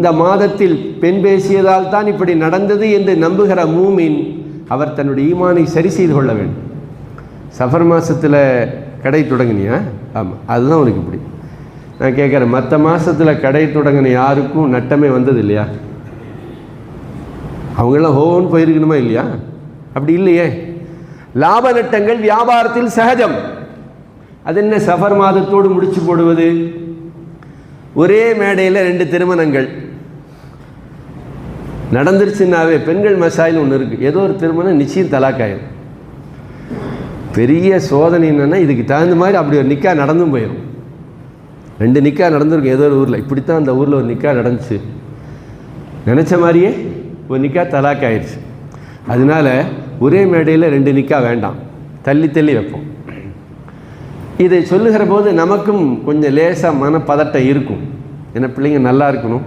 இந்த மாதத்தில் பெண் பேசியதால் தான் இப்படி நடந்தது என்று நம்புகிற மூமின் அவர் தன்னுடைய ஈமானை சரி செய்து கொள்ள வேண்டும். சஃபர் மாதத்தில் கடை தொடங்கினியா? ஆமாம், அதுதான் உனக்கு இப்படி. நான் கேட்குறேன், மற்ற மாதத்தில் கடை தொடங்கின யாருக்கும் நட்டமே வந்தது இல்லையா? அவங்களாம் ஹோன்னு போயிருக்கணுமா இல்லையா? அப்படி இல்லையே. லாப நட்டங்கள் வியாபாரத்தில் சகஜம். அது என்ன சஃபர் மாதத்தோடு முடிச்சு போடுவது? ஒரே மேடையில் 2 திருமணங்கள் நடந்துருச்சுன்னாவே பெண்கள் மசாயில் ஒன்று இருக்குது. ஏதோ ஒரு திருமணம் நிச்சயம் தலாக்காயிரும். பெரிய சோதனை என்னென்னா, இதுக்கு தகுந்த மாதிரி அப்படி ஒரு நிக்கா நடந்தும் போயிடும். 2 நிக்கா நடந்துருக்கும் ஏதோ ஒரு ஊரில். இப்படித்தான் அந்த ஊரில் ஒரு நிக்கா நடந்துச்சு, நினச்ச மாதிரியே ஒரு நிக்கா தலாக்காயிடுச்சு. அதனால ஒரே மேடையில் 2 நிக்கா வேண்டாம், தள்ளி தள்ளி வைப்போம். இதை சொல்லுகிற போது நமக்கும் கொஞ்சம் லேசாக மனப்பதட்டம் இருக்கும். ஏன்னா பிள்ளைங்க நல்லா இருக்கணும்,